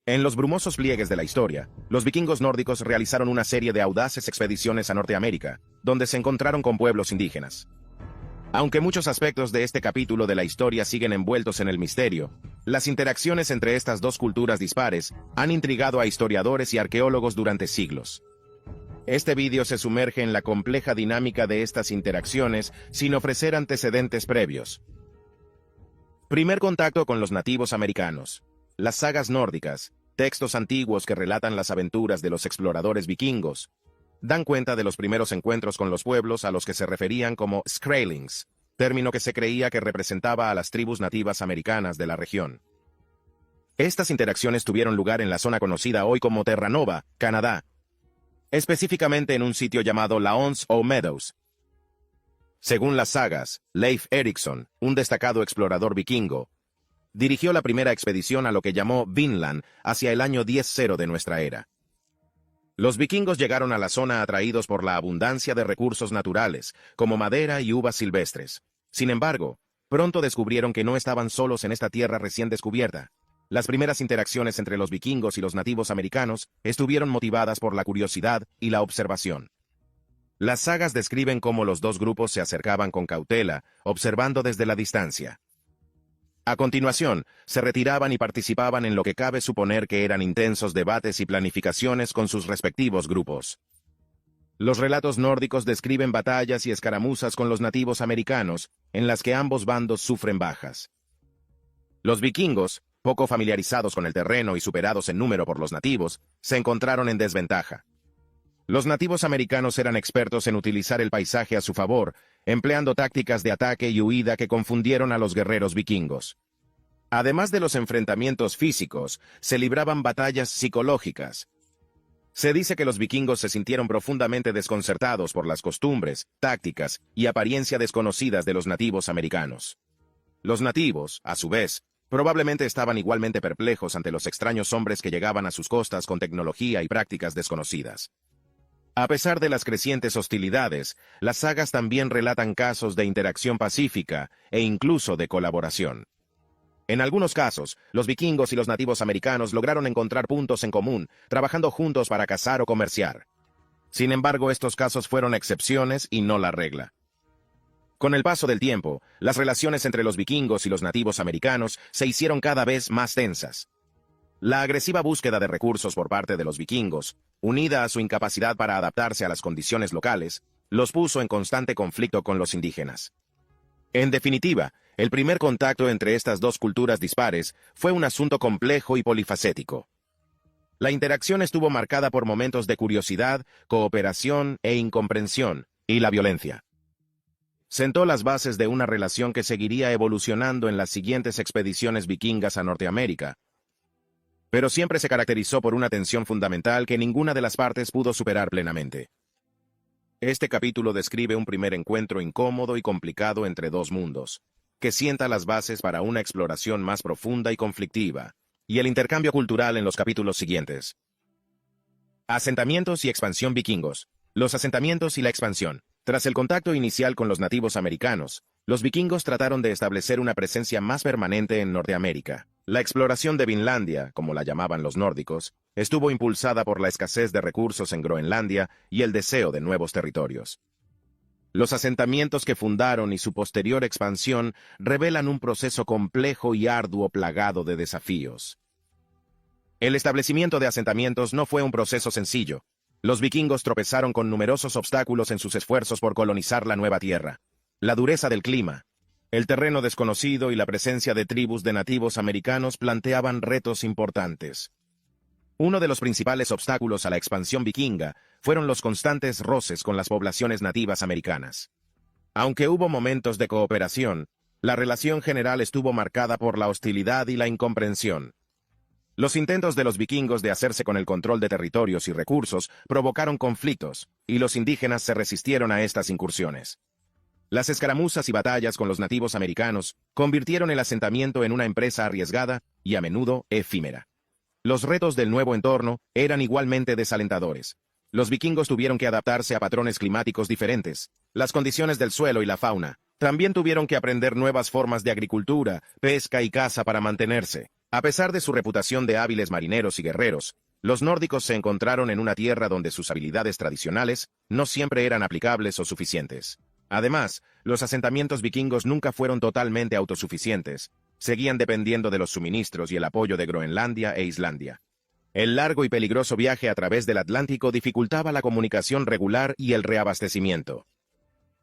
En los brumosos pliegues de la historia, los vikingos nórdicos realizaron una serie de audaces expediciones a Norteamérica, donde se encontraron con pueblos indígenas. Aunque muchos aspectos de este capítulo de la historia siguen envueltos en el misterio, las interacciones entre estas dos culturas dispares han intrigado a historiadores y arqueólogos durante siglos. Este vídeo se sumerge en la compleja dinámica de estas interacciones sin ofrecer antecedentes previos. Primer contacto con los nativos americanos. Las sagas nórdicas, textos antiguos que relatan las aventuras de los exploradores vikingos, dan cuenta de los primeros encuentros con los pueblos a los que se referían como Skraelings, término que se creía que representaba a las tribus nativas americanas de la región. Estas interacciones tuvieron lugar en la zona conocida hoy como Terra Nova, Canadá, específicamente en un sitio llamado L'Anse aux Meadows. Según las sagas, Leif Erikson, un destacado explorador vikingo, dirigió la primera expedición a lo que llamó Vinland hacia el año 10-0 de nuestra era. Los vikingos llegaron a la zona atraídos por la abundancia de recursos naturales, como madera y uvas silvestres. Sin embargo, pronto descubrieron que no estaban solos en esta tierra recién descubierta. Las primeras interacciones entre los vikingos y los nativos americanos estuvieron motivadas por la curiosidad y la observación. Las sagas describen cómo los dos grupos se acercaban con cautela, observando desde la distancia. A continuación, se retiraban y participaban en lo que cabe suponer que eran intensos debates y planificaciones con sus respectivos grupos. Los relatos nórdicos describen batallas y escaramuzas con los nativos americanos, en las que ambos bandos sufren bajas. Los vikingos, poco familiarizados con el terreno y superados en número por los nativos, se encontraron en desventaja. Los nativos americanos eran expertos en utilizar el paisaje a su favor, empleando tácticas de ataque y huida que confundieron a los guerreros vikingos. Además de los enfrentamientos físicos, se libraban batallas psicológicas. Se dice que los vikingos se sintieron profundamente desconcertados por las costumbres, tácticas y apariencia desconocidas de los nativos americanos. Los nativos, a su vez, probablemente estaban igualmente perplejos ante los extraños hombres que llegaban a sus costas con tecnología y prácticas desconocidas. A pesar de las crecientes hostilidades, las sagas también relatan casos de interacción pacífica e incluso de colaboración. En algunos casos, los vikingos y los nativos americanos lograron encontrar puntos en común, trabajando juntos para cazar o comerciar. Sin embargo, estos casos fueron excepciones y no la regla. Con el paso del tiempo, las relaciones entre los vikingos y los nativos americanos se hicieron cada vez más tensas. La agresiva búsqueda de recursos por parte de los vikingos, unida a su incapacidad para adaptarse a las condiciones locales, los puso en constante conflicto con los indígenas. En definitiva, el primer contacto entre estas dos culturas dispares fue un asunto complejo y polifacético. La interacción estuvo marcada por momentos de curiosidad, cooperación e incomprensión, y la violencia. Sentó las bases de una relación que seguiría evolucionando en las siguientes expediciones vikingas a Norteamérica, pero siempre se caracterizó por una tensión fundamental que ninguna de las partes pudo superar plenamente. Este capítulo describe un primer encuentro incómodo y complicado entre dos mundos, que sienta las bases para una exploración más profunda y conflictiva, y el intercambio cultural en los capítulos siguientes. Asentamientos y expansión vikingos. Los asentamientos y la expansión. Tras el contacto inicial con los nativos americanos, los vikingos trataron de establecer una presencia más permanente en Norteamérica. La exploración de Vinlandia, como la llamaban los nórdicos, estuvo impulsada por la escasez de recursos en Groenlandia y el deseo de nuevos territorios. Los asentamientos que fundaron y su posterior expansión revelan un proceso complejo y arduo plagado de desafíos. El establecimiento de asentamientos no fue un proceso sencillo. Los vikingos tropezaron con numerosos obstáculos en sus esfuerzos por colonizar la nueva tierra. La dureza del clima, el terreno desconocido y la presencia de tribus de nativos americanos planteaban retos importantes. Uno de los principales obstáculos a la expansión vikinga fueron los constantes roces con las poblaciones nativas americanas. Aunque hubo momentos de cooperación, la relación general estuvo marcada por la hostilidad y la incomprensión. Los intentos de los vikingos de hacerse con el control de territorios y recursos provocaron conflictos, y los indígenas se resistieron a estas incursiones. Las escaramuzas y batallas con los nativos americanos convirtieron el asentamiento en una empresa arriesgada y a menudo efímera. Los retos del nuevo entorno eran igualmente desalentadores. Los vikingos tuvieron que adaptarse a patrones climáticos diferentes, las condiciones del suelo y la fauna. También tuvieron que aprender nuevas formas de agricultura, pesca y caza para mantenerse. A pesar de su reputación de hábiles marineros y guerreros, los nórdicos se encontraron en una tierra donde sus habilidades tradicionales no siempre eran aplicables o suficientes. Además, los asentamientos vikingos nunca fueron totalmente autosuficientes, seguían dependiendo de los suministros y el apoyo de Groenlandia e Islandia. El largo y peligroso viaje a través del Atlántico dificultaba la comunicación regular y el reabastecimiento.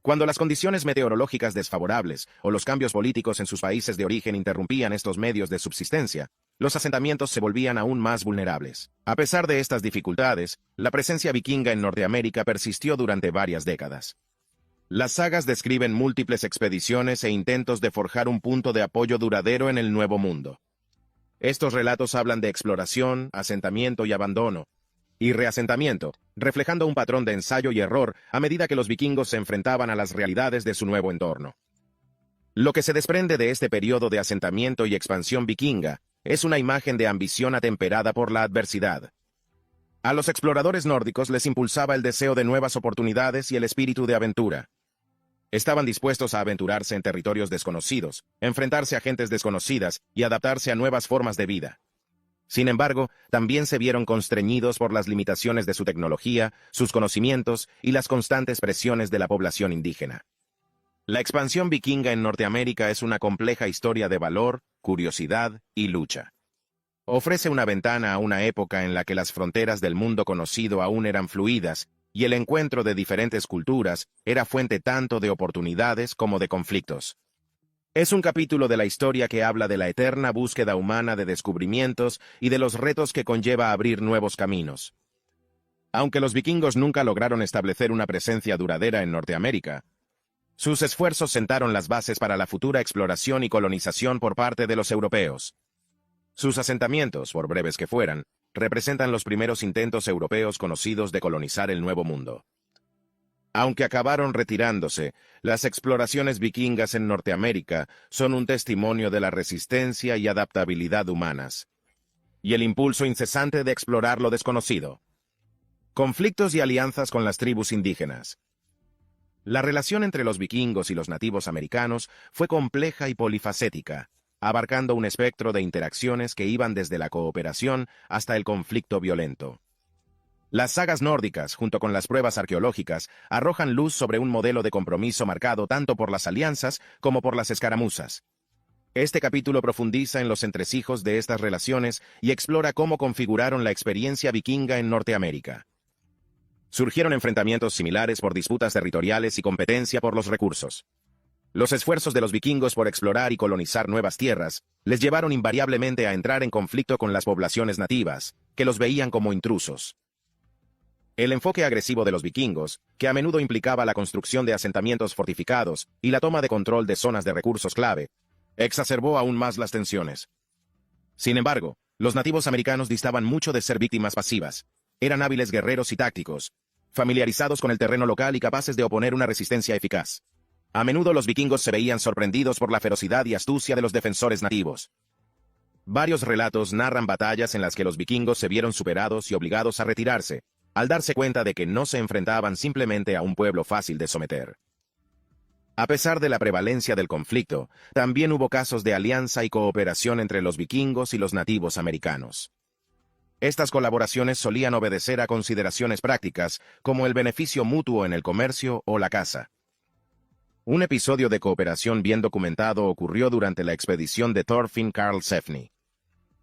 Cuando las condiciones meteorológicas desfavorables o los cambios políticos en sus países de origen interrumpían estos medios de subsistencia, los asentamientos se volvían aún más vulnerables. A pesar de estas dificultades, la presencia vikinga en Norteamérica persistió durante varias décadas. Las sagas describen múltiples expediciones e intentos de forjar un punto de apoyo duradero en el Nuevo Mundo. Estos relatos hablan de exploración, asentamiento y abandono, y reasentamiento, reflejando un patrón de ensayo y error a medida que los vikingos se enfrentaban a las realidades de su nuevo entorno. Lo que se desprende de este periodo de asentamiento y expansión vikinga es una imagen de ambición atemperada por la adversidad. A los exploradores nórdicos les impulsaba el deseo de nuevas oportunidades y el espíritu de aventura. Estaban dispuestos a aventurarse en territorios desconocidos, enfrentarse a gentes desconocidas y adaptarse a nuevas formas de vida. Sin embargo, también se vieron constreñidos por las limitaciones de su tecnología, sus conocimientos y las constantes presiones de la población indígena. La expansión vikinga en Norteamérica es una compleja historia de valor, curiosidad y lucha. Ofrece una ventana a una época en la que las fronteras del mundo conocido aún eran fluidas y el encuentro de diferentes culturas era fuente tanto de oportunidades como de conflictos. Es un capítulo de la historia que habla de la eterna búsqueda humana de descubrimientos y de los retos que conlleva abrir nuevos caminos. Aunque los vikingos nunca lograron establecer una presencia duradera en Norteamérica, sus esfuerzos sentaron las bases para la futura exploración y colonización por parte de los europeos. Sus asentamientos, por breves que fueran, representan los primeros intentos europeos conocidos de colonizar el Nuevo Mundo. Aunque acabaron retirándose, las exploraciones vikingas en Norteamérica son un testimonio de la resistencia y adaptabilidad humanas, y el impulso incesante de explorar lo desconocido. Conflictos y alianzas con las tribus indígenas. La relación entre los vikingos y los nativos americanos fue compleja y polifacética, abarcando un espectro de interacciones que iban desde la cooperación hasta el conflicto violento. Las sagas nórdicas, junto con las pruebas arqueológicas, arrojan luz sobre un modelo de compromiso marcado tanto por las alianzas como por las escaramuzas. Este capítulo profundiza en los entresijos de estas relaciones y explora cómo configuraron la experiencia vikinga en Norteamérica. Surgieron enfrentamientos similares por disputas territoriales y competencia por los recursos. Los esfuerzos de los vikingos por explorar y colonizar nuevas tierras les llevaron invariablemente a entrar en conflicto con las poblaciones nativas, que los veían como intrusos. El enfoque agresivo de los vikingos, que a menudo implicaba la construcción de asentamientos fortificados y la toma de control de zonas de recursos clave, exacerbó aún más las tensiones. Sin embargo, los nativos americanos distaban mucho de ser víctimas pasivas. Eran hábiles guerreros y tácticos, familiarizados con el terreno local y capaces de oponer una resistencia eficaz. A menudo los vikingos se veían sorprendidos por la ferocidad y astucia de los defensores nativos. Varios relatos narran batallas en las que los vikingos se vieron superados y obligados a retirarse, al darse cuenta de que no se enfrentaban simplemente a un pueblo fácil de someter. A pesar de la prevalencia del conflicto, también hubo casos de alianza y cooperación entre los vikingos y los nativos americanos. Estas colaboraciones solían obedecer a consideraciones prácticas, como el beneficio mutuo en el comercio o la caza. Un episodio de cooperación bien documentado ocurrió durante la expedición de Thorfinn Karlsefni.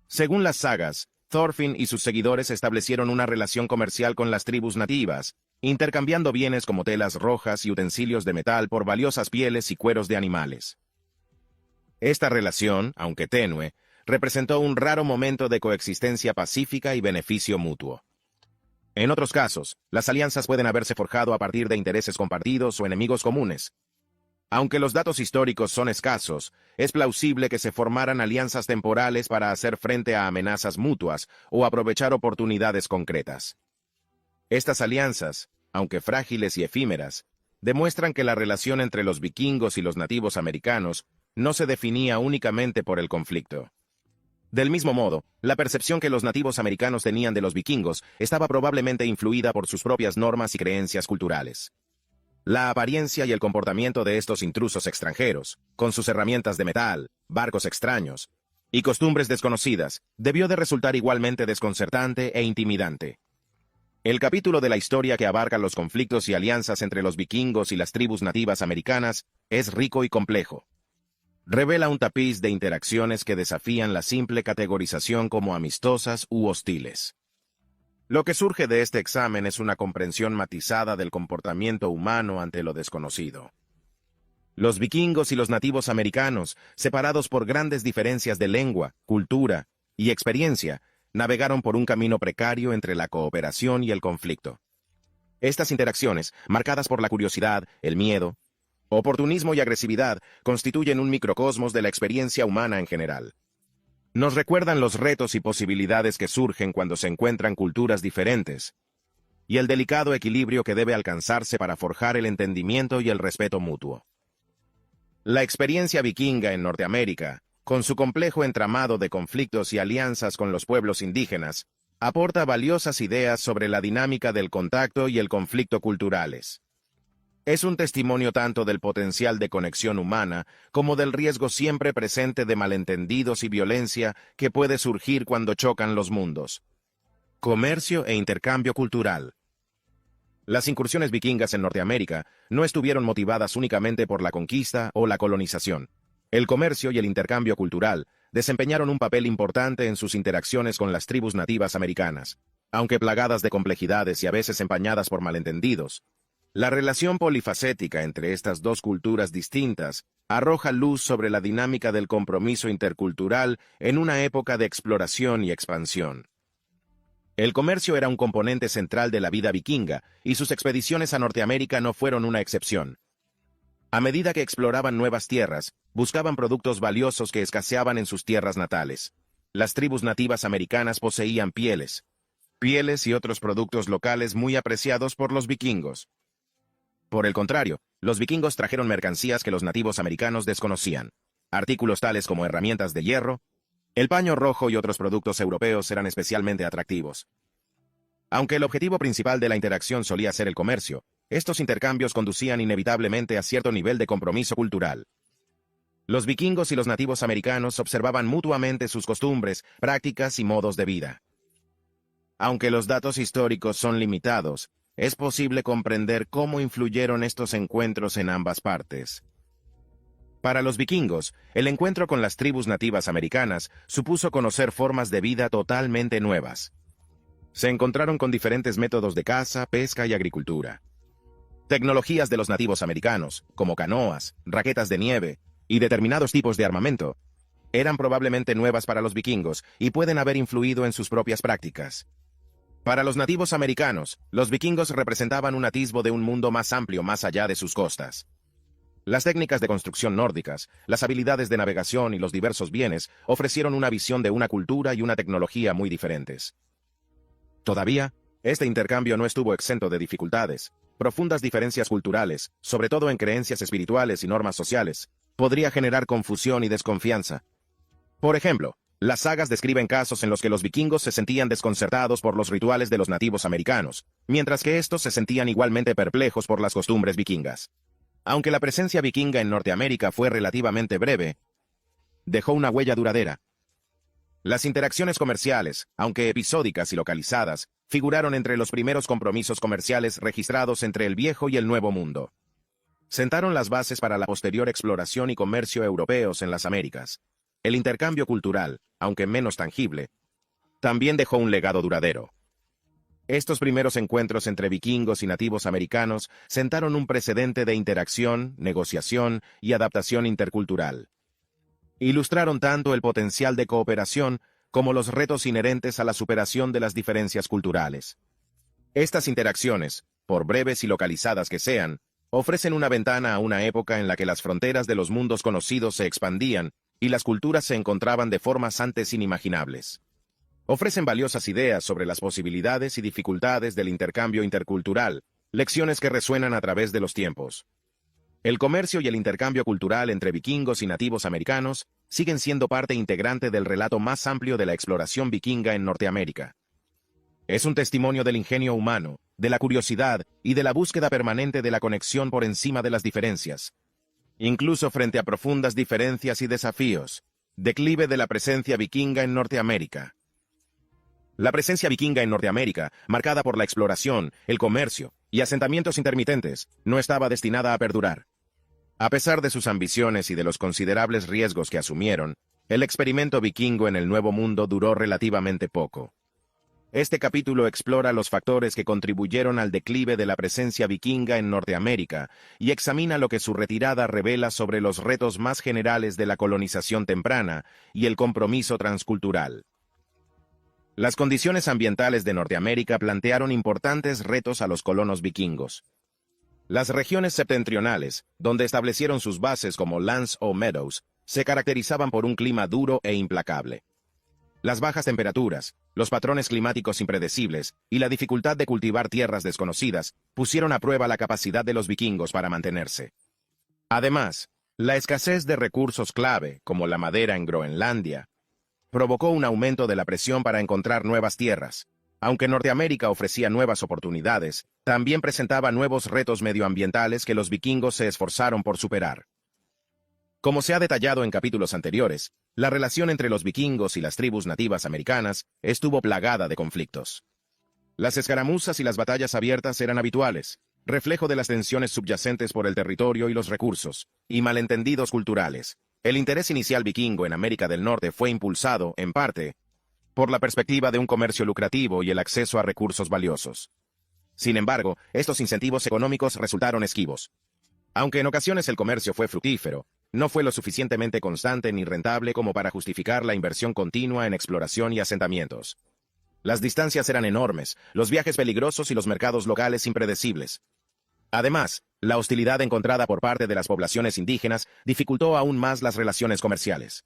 Según las sagas, Thorfinn y sus seguidores establecieron una relación comercial con las tribus nativas, intercambiando bienes como telas rojas y utensilios de metal por valiosas pieles y cueros de animales. Esta relación, aunque tenue, representó un raro momento de coexistencia pacífica y beneficio mutuo. En otros casos, las alianzas pueden haberse forjado a partir de intereses compartidos o enemigos comunes. Aunque los datos históricos son escasos, es plausible que se formaran alianzas temporales para hacer frente a amenazas mutuas o aprovechar oportunidades concretas. Estas alianzas, aunque frágiles y efímeras, demuestran que la relación entre los vikingos y los nativos americanos no se definía únicamente por el conflicto. Del mismo modo, la percepción que los nativos americanos tenían de los vikingos estaba probablemente influida por sus propias normas y creencias culturales. La apariencia y el comportamiento de estos intrusos extranjeros, con sus herramientas de metal, barcos extraños, y costumbres desconocidas, debió de resultar igualmente desconcertante e intimidante. El capítulo de la historia que abarca los conflictos y alianzas entre los vikingos y las tribus nativas americanas es rico y complejo. Revela un tapiz de interacciones que desafían la simple categorización como amistosas u hostiles. Lo que surge de este examen es una comprensión matizada del comportamiento humano ante lo desconocido. Los vikingos y los nativos americanos, separados por grandes diferencias de lengua, cultura y experiencia, navegaron por un camino precario entre la cooperación y el conflicto. Estas interacciones, marcadas por la curiosidad, el miedo, oportunismo y agresividad, constituyen un microcosmos de la experiencia humana en general. Nos recuerdan los retos y posibilidades que surgen cuando se encuentran culturas diferentes, y el delicado equilibrio que debe alcanzarse para forjar el entendimiento y el respeto mutuo. La experiencia vikinga en Norteamérica, con su complejo entramado de conflictos y alianzas con los pueblos indígenas, aporta valiosas ideas sobre la dinámica del contacto y el conflicto culturales. Es un testimonio tanto del potencial de conexión humana como del riesgo siempre presente de malentendidos y violencia que puede surgir cuando chocan los mundos. Comercio e intercambio cultural. Las incursiones vikingas en Norteamérica no estuvieron motivadas únicamente por la conquista o la colonización. El comercio y el intercambio cultural desempeñaron un papel importante en sus interacciones con las tribus nativas americanas. Aunque plagadas de complejidades y a veces empañadas por malentendidos, la relación polifacética entre estas dos culturas distintas arroja luz sobre la dinámica del compromiso intercultural en una época de exploración y expansión. El comercio era un componente central de la vida vikinga, y sus expediciones a Norteamérica no fueron una excepción. A medida que exploraban nuevas tierras, buscaban productos valiosos que escaseaban en sus tierras natales. Las tribus nativas americanas poseían pieles y otros productos locales muy apreciados por los vikingos. Por el contrario, los vikingos trajeron mercancías que los nativos americanos desconocían. Artículos tales como herramientas de hierro, el paño rojo y otros productos europeos eran especialmente atractivos. Aunque el objetivo principal de la interacción solía ser el comercio, estos intercambios conducían inevitablemente a cierto nivel de compromiso cultural. Los vikingos y los nativos americanos observaban mutuamente sus costumbres, prácticas y modos de vida. Aunque los datos históricos son limitados, es posible comprender cómo influyeron estos encuentros en ambas partes. Para los vikingos, el encuentro con las tribus nativas americanas supuso conocer formas de vida totalmente nuevas. Se encontraron con diferentes métodos de caza, pesca y agricultura. Tecnologías de los nativos americanos, como canoas, raquetas de nieve y determinados tipos de armamento, eran probablemente nuevas para los vikingos y pueden haber influido en sus propias prácticas. Para los nativos americanos, los vikingos representaban un atisbo de un mundo más amplio más allá de sus costas. Las técnicas de construcción nórdicas, las habilidades de navegación y los diversos bienes ofrecieron una visión de una cultura y una tecnología muy diferentes. Todavía, este intercambio no estuvo exento de dificultades. Profundas diferencias culturales, sobre todo en creencias espirituales y normas sociales, podría generar confusión y desconfianza. Por ejemplo, las sagas describen casos en los que los vikingos se sentían desconcertados por los rituales de los nativos americanos, mientras que estos se sentían igualmente perplejos por las costumbres vikingas. Aunque la presencia vikinga en Norteamérica fue relativamente breve, dejó una huella duradera. Las interacciones comerciales, aunque episódicas y localizadas, figuraron entre los primeros compromisos comerciales registrados entre el Viejo y el Nuevo Mundo. Sentaron las bases para la posterior exploración y comercio europeos en las Américas. El intercambio cultural, aunque menos tangible, también dejó un legado duradero. Estos primeros encuentros entre vikingos y nativos americanos sentaron un precedente de interacción, negociación y adaptación intercultural. Ilustraron tanto el potencial de cooperación como los retos inherentes a la superación de las diferencias culturales. Estas interacciones, por breves y localizadas que sean, ofrecen una ventana a una época en la que las fronteras de los mundos conocidos se expandían y las culturas se encontraban de formas antes inimaginables. Ofrecen valiosas ideas sobre las posibilidades y dificultades del intercambio intercultural, lecciones que resuenan a través de los tiempos. El comercio y el intercambio cultural entre vikingos y nativos americanos siguen siendo parte integrante del relato más amplio de la exploración vikinga en Norteamérica. Es un testimonio del ingenio humano, de la curiosidad y de la búsqueda permanente de la conexión por encima de las diferencias. Incluso frente a profundas diferencias y desafíos, Declive de la presencia vikinga en Norteamérica. La presencia vikinga en Norteamérica, marcada por la exploración, el comercio y asentamientos intermitentes, no estaba destinada a perdurar. A pesar de sus ambiciones y de los considerables riesgos que asumieron, el experimento vikingo en el Nuevo Mundo duró relativamente poco. Este capítulo explora los factores que contribuyeron al declive de la presencia vikinga en Norteamérica y examina lo que su retirada revela sobre los retos más generales de la colonización temprana y el compromiso transcultural. Las condiciones ambientales de Norteamérica plantearon importantes retos a los colonos vikingos. Las regiones septentrionales, donde establecieron sus bases como lands o meadows, se caracterizaban por un clima duro e implacable. Las bajas temperaturas, los patrones climáticos impredecibles y la dificultad de cultivar tierras desconocidas pusieron a prueba la capacidad de los vikingos para mantenerse. Además, la escasez de recursos clave, como la madera en Groenlandia, provocó un aumento de la presión para encontrar nuevas tierras. Aunque Norteamérica ofrecía nuevas oportunidades, también presentaba nuevos retos medioambientales que los vikingos se esforzaron por superar. Como se ha detallado en capítulos anteriores, la relación entre los vikingos y las tribus nativas americanas estuvo plagada de conflictos. Las escaramuzas y las batallas abiertas eran habituales, reflejo de las tensiones subyacentes por el territorio y los recursos, y malentendidos culturales. El interés inicial vikingo en América del Norte fue impulsado, en parte, por la perspectiva de un comercio lucrativo y el acceso a recursos valiosos. Sin embargo, estos incentivos económicos resultaron esquivos. Aunque en ocasiones el comercio fue fructífero, no fue lo suficientemente constante ni rentable como para justificar la inversión continua en exploración y asentamientos. Las distancias eran enormes, los viajes peligrosos y los mercados locales impredecibles. Además, la hostilidad encontrada por parte de las poblaciones indígenas dificultó aún más las relaciones comerciales.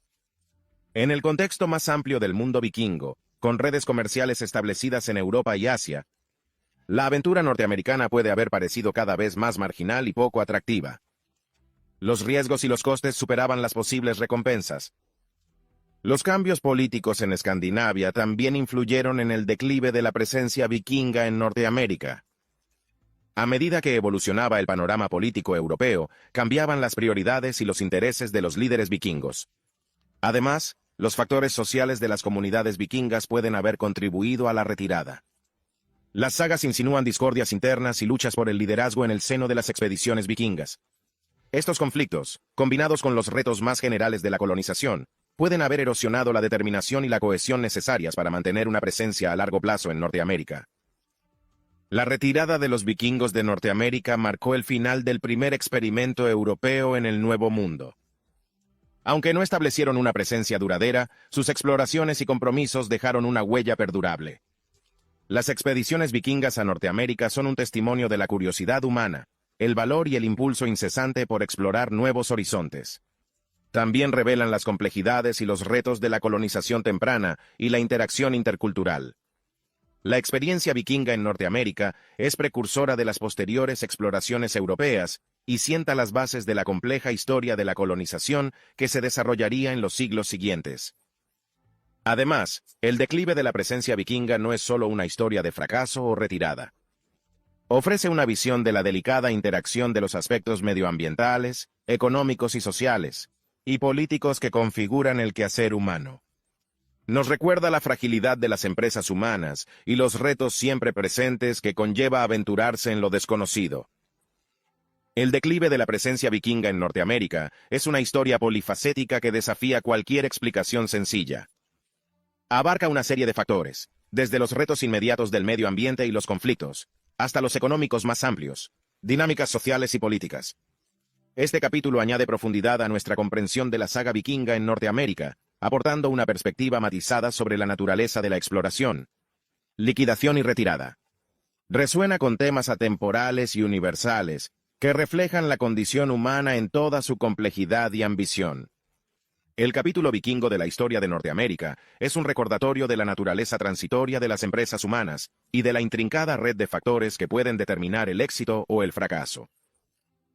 En el contexto más amplio del mundo vikingo, con redes comerciales establecidas en Europa y Asia, la aventura norteamericana puede haber parecido cada vez más marginal y poco atractiva. Los riesgos y los costes superaban las posibles recompensas. Los cambios políticos en Escandinavia también influyeron en el declive de la presencia vikinga en Norteamérica. A medida que evolucionaba el panorama político europeo, cambiaban las prioridades y los intereses de los líderes vikingos. Además, los factores sociales de las comunidades vikingas pueden haber contribuido a la retirada. Las sagas insinúan discordias internas y luchas por el liderazgo en el seno de las expediciones vikingas. Estos conflictos, combinados con los retos más generales de la colonización, pueden haber erosionado la determinación y la cohesión necesarias para mantener una presencia a largo plazo en Norteamérica. La retirada de los vikingos de Norteamérica marcó el final del primer experimento europeo en el Nuevo Mundo. Aunque no establecieron una presencia duradera, sus exploraciones y compromisos dejaron una huella perdurable. Las expediciones vikingas a Norteamérica son un testimonio de la curiosidad humana, el valor y el impulso incesante por explorar nuevos horizontes. También revelan las complejidades y los retos de la colonización temprana y la interacción intercultural. La experiencia vikinga en Norteamérica es precursora de las posteriores exploraciones europeas y sienta las bases de la compleja historia de la colonización que se desarrollaría en los siglos siguientes. Además, el declive de la presencia vikinga no es solo una historia de fracaso o retirada. Ofrece una visión de la delicada interacción de los aspectos medioambientales, económicos y sociales, y políticos que configuran el quehacer humano. Nos recuerda la fragilidad de las empresas humanas y los retos siempre presentes que conlleva aventurarse en lo desconocido. El declive de la presencia vikinga en Norteamérica es una historia polifacética que desafía cualquier explicación sencilla. Abarca una serie de factores, desde los retos inmediatos del medio ambiente y los conflictos, hasta los económicos más amplios, dinámicas sociales y políticas. Este capítulo añade profundidad a nuestra comprensión de la saga vikinga en Norteamérica, aportando una perspectiva matizada sobre la naturaleza de la exploración, liquidación y retirada. Resuena con temas atemporales y universales, que reflejan la condición humana en toda su complejidad y ambición. El capítulo vikingo de la historia de Norteamérica es un recordatorio de la naturaleza transitoria de las empresas humanas y de la intrincada red de factores que pueden determinar el éxito o el fracaso.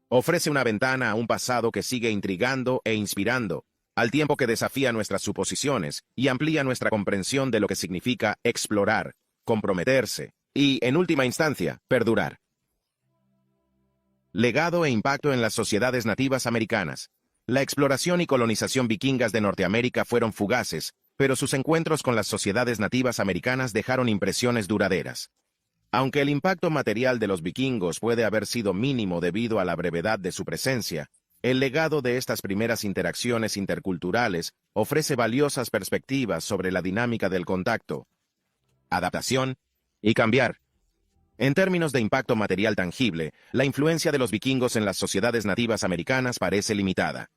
Ofrece una ventana a un pasado que sigue intrigando e inspirando, al tiempo que desafía nuestras suposiciones y amplía nuestra comprensión de lo que significa explorar, comprometerse y, en última instancia, perdurar. Legado e impacto en las sociedades nativas americanas. La exploración y colonización vikingas de Norteamérica fueron fugaces, pero sus encuentros con las sociedades nativas americanas dejaron impresiones duraderas. Aunque el impacto material de los vikingos puede haber sido mínimo debido a la brevedad de su presencia, el legado de estas primeras interacciones interculturales ofrece valiosas perspectivas sobre la dinámica del contacto, adaptación y cambiar. En términos de impacto material tangible, la influencia de los vikingos en las sociedades nativas americanas parece limitada.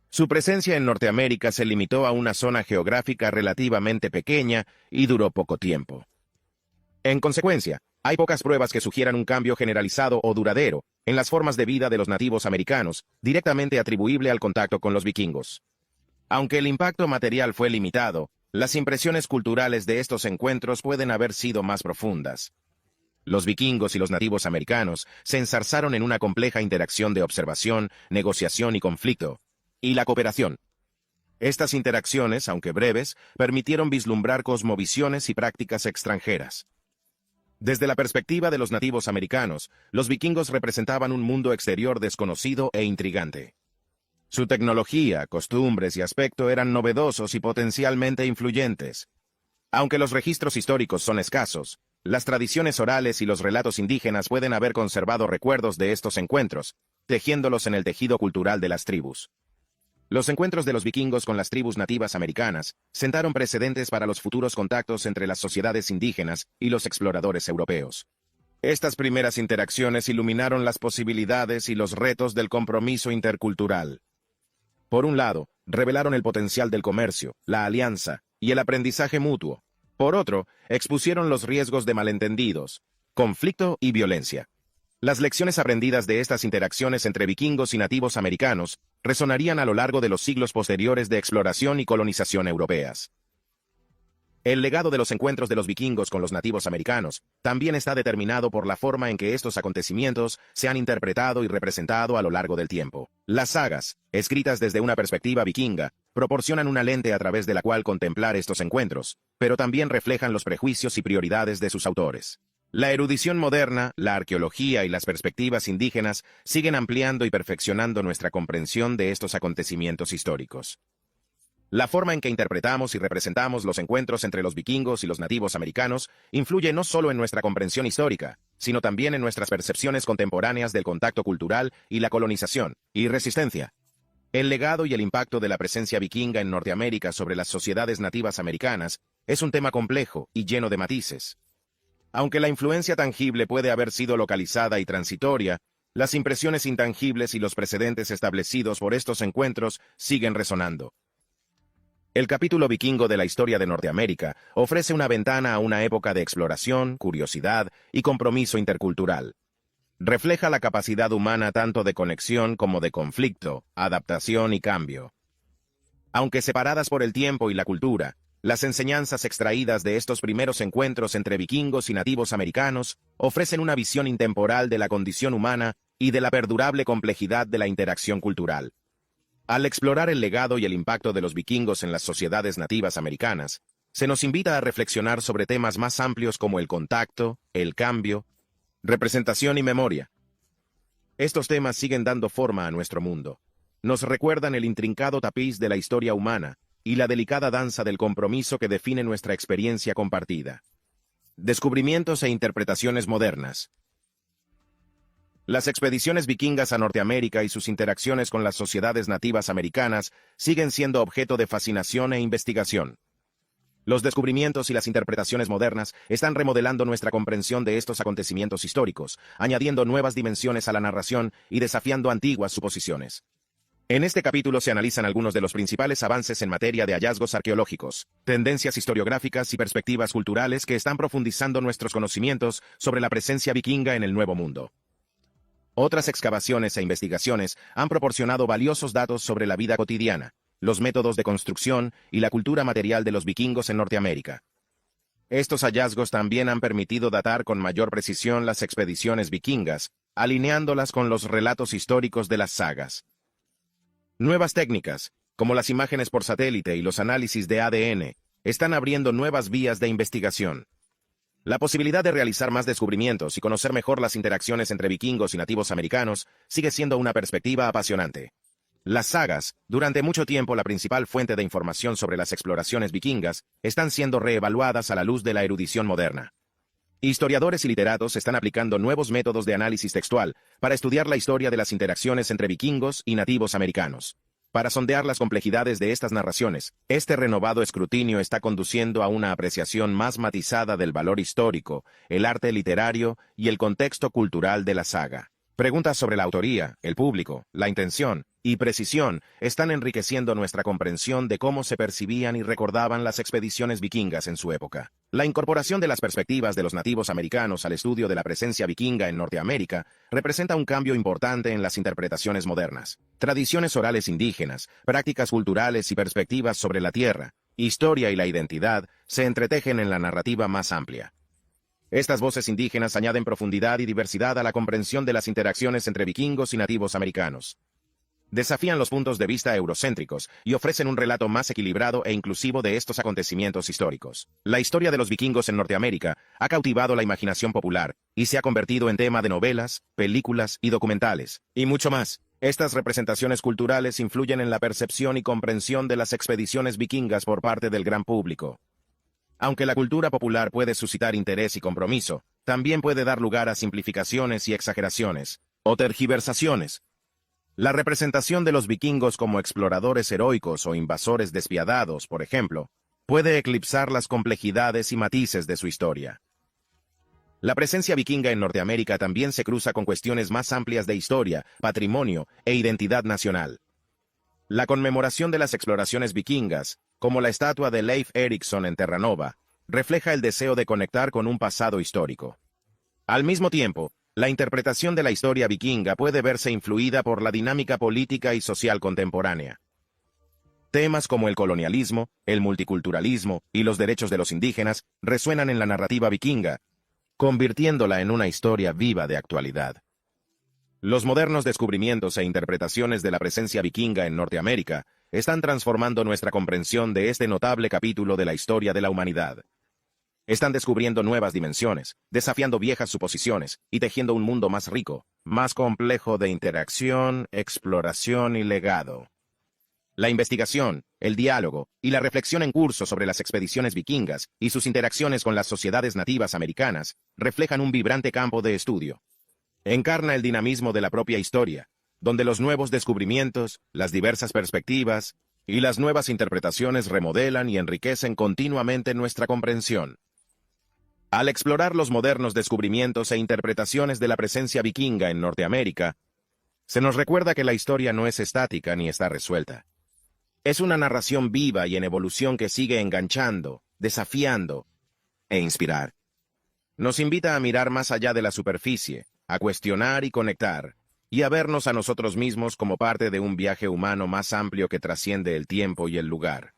Su presencia en Norteamérica se limitó a una zona geográfica relativamente pequeña y duró poco tiempo. En consecuencia, hay pocas pruebas que sugieran un cambio generalizado o duradero en las formas de vida de los nativos americanos, directamente atribuible al contacto con los vikingos. Aunque el impacto material fue limitado, las impresiones culturales de estos encuentros pueden haber sido más profundas. Los vikingos y los nativos americanos se enzarzaron en una compleja interacción de observación, negociación y conflicto, y la cooperación. Estas interacciones, aunque breves, permitieron vislumbrar cosmovisiones y prácticas extranjeras. Desde la perspectiva de los nativos americanos, los vikingos representaban un mundo exterior desconocido e intrigante. Su tecnología, costumbres y aspecto eran novedosos y potencialmente influyentes. Aunque los registros históricos son escasos, las tradiciones orales y los relatos indígenas pueden haber conservado recuerdos de estos encuentros, tejiéndolos en el tejido cultural de las tribus. Los encuentros de los vikingos con las tribus nativas americanas sentaron precedentes para los futuros contactos entre las sociedades indígenas y los exploradores europeos. Estas primeras interacciones iluminaron las posibilidades y los retos del compromiso intercultural. Por un lado, revelaron el potencial del comercio, la alianza y el aprendizaje mutuo. Por otro, expusieron los riesgos de malentendidos, conflicto y violencia. Las lecciones aprendidas de estas interacciones entre vikingos y nativos americanos resonarían a lo largo de los siglos posteriores de exploración y colonización europeas. El legado de los encuentros de los vikingos con los nativos americanos también está determinado por la forma en que estos acontecimientos se han interpretado y representado a lo largo del tiempo. Las sagas, escritas desde una perspectiva vikinga, proporcionan una lente a través de la cual contemplar estos encuentros, pero también reflejan los prejuicios y prioridades de sus autores. La erudición moderna, la arqueología y las perspectivas indígenas siguen ampliando y perfeccionando nuestra comprensión de estos acontecimientos históricos. La forma en que interpretamos y representamos los encuentros entre los vikingos y los nativos americanos influye no solo en nuestra comprensión histórica, sino también en nuestras percepciones contemporáneas del contacto cultural y la colonización y resistencia. El legado y el impacto de la presencia vikinga en Norteamérica sobre las sociedades nativas americanas es un tema complejo y lleno de matices. Aunque la influencia tangible puede haber sido localizada y transitoria, las impresiones intangibles y los precedentes establecidos por estos encuentros siguen resonando. El capítulo vikingo de la historia de Norteamérica ofrece una ventana a una época de exploración, curiosidad y compromiso intercultural. Refleja la capacidad humana tanto de conexión como de conflicto, adaptación y cambio. Aunque separadas por el tiempo y la cultura, las enseñanzas extraídas de estos primeros encuentros entre vikingos y nativos americanos ofrecen una visión intemporal de la condición humana y de la perdurable complejidad de la interacción cultural. Al explorar el legado y el impacto de los vikingos en las sociedades nativas americanas, se nos invita a reflexionar sobre temas más amplios como el contacto, el cambio, representación y memoria. Estos temas siguen dando forma a nuestro mundo. Nos recuerdan el intrincado tapiz de la historia humana y la delicada danza del compromiso que define nuestra experiencia compartida. Descubrimientos e interpretaciones modernas. Las expediciones vikingas a Norteamérica y sus interacciones con las sociedades nativas americanas siguen siendo objeto de fascinación e investigación. Los descubrimientos y las interpretaciones modernas están remodelando nuestra comprensión de estos acontecimientos históricos, añadiendo nuevas dimensiones a la narración y desafiando antiguas suposiciones. En este capítulo se analizan algunos de los principales avances en materia de hallazgos arqueológicos, tendencias historiográficas y perspectivas culturales que están profundizando nuestros conocimientos sobre la presencia vikinga en el Nuevo Mundo. Otras excavaciones e investigaciones han proporcionado valiosos datos sobre la vida cotidiana, los métodos de construcción y la cultura material de los vikingos en Norteamérica. Estos hallazgos también han permitido datar con mayor precisión las expediciones vikingas, alineándolas con los relatos históricos de las sagas. Nuevas técnicas, como las imágenes por satélite y los análisis de ADN, están abriendo nuevas vías de investigación. La posibilidad de realizar más descubrimientos y conocer mejor las interacciones entre vikingos y nativos americanos sigue siendo una perspectiva apasionante. Las sagas, durante mucho tiempo la principal fuente de información sobre las exploraciones vikingas, están siendo reevaluadas a la luz de la erudición moderna. Historiadores y literatos están aplicando nuevos métodos de análisis textual para estudiar la historia de las interacciones entre vikingos y nativos americanos. Para sondear las complejidades de estas narraciones, este renovado escrutinio está conduciendo a una apreciación más matizada del valor histórico, el arte literario y el contexto cultural de la saga. Preguntas sobre la autoría, el público, la intención y precisión están enriqueciendo nuestra comprensión de cómo se percibían y recordaban las expediciones vikingas en su época. La incorporación de las perspectivas de los nativos americanos al estudio de la presencia vikinga en Norteamérica representa un cambio importante en las interpretaciones modernas. Tradiciones orales indígenas, prácticas culturales y perspectivas sobre la tierra, historia y la identidad se entretejen en la narrativa más amplia. Estas voces indígenas añaden profundidad y diversidad a la comprensión de las interacciones entre vikingos y nativos americanos. Desafían los puntos de vista eurocéntricos y ofrecen un relato más equilibrado e inclusivo de estos acontecimientos históricos. La historia de los vikingos en Norteamérica ha cautivado la imaginación popular y se ha convertido en tema de novelas, películas y documentales, y mucho más. Estas representaciones culturales influyen en la percepción y comprensión de las expediciones vikingas por parte del gran público. Aunque la cultura popular puede suscitar interés y compromiso, también puede dar lugar a simplificaciones y exageraciones, o tergiversaciones. La representación de los vikingos como exploradores heroicos o invasores despiadados, por ejemplo, puede eclipsar las complejidades y matices de su historia. La presencia vikinga en Norteamérica también se cruza con cuestiones más amplias de historia, patrimonio e identidad nacional. La conmemoración de las exploraciones vikingas, como la estatua de Leif Erikson en Terranova, refleja el deseo de conectar con un pasado histórico. Al mismo tiempo, la interpretación de la historia vikinga puede verse influida por la dinámica política y social contemporánea. Temas como el colonialismo, el multiculturalismo y los derechos de los indígenas resuenan en la narrativa vikinga, convirtiéndola en una historia viva de actualidad. Los modernos descubrimientos e interpretaciones de la presencia vikinga en Norteamérica están transformando nuestra comprensión de este notable capítulo de la historia de la humanidad. Están descubriendo nuevas dimensiones, desafiando viejas suposiciones y tejiendo un mundo más rico, más complejo de interacción, exploración y legado. La investigación, el diálogo y la reflexión en curso sobre las expediciones vikingas y sus interacciones con las sociedades nativas americanas reflejan un vibrante campo de estudio. Encarna el dinamismo de la propia historia, donde los nuevos descubrimientos, las diversas perspectivas y las nuevas interpretaciones remodelan y enriquecen continuamente nuestra comprensión. Al explorar los modernos descubrimientos e interpretaciones de la presencia vikinga en Norteamérica, se nos recuerda que la historia no es estática ni está resuelta. Es una narración viva y en evolución que sigue enganchando, desafiando e inspirar. Nos invita a mirar más allá de la superficie, a cuestionar y conectar, y a vernos a nosotros mismos como parte de un viaje humano más amplio que trasciende el tiempo y el lugar.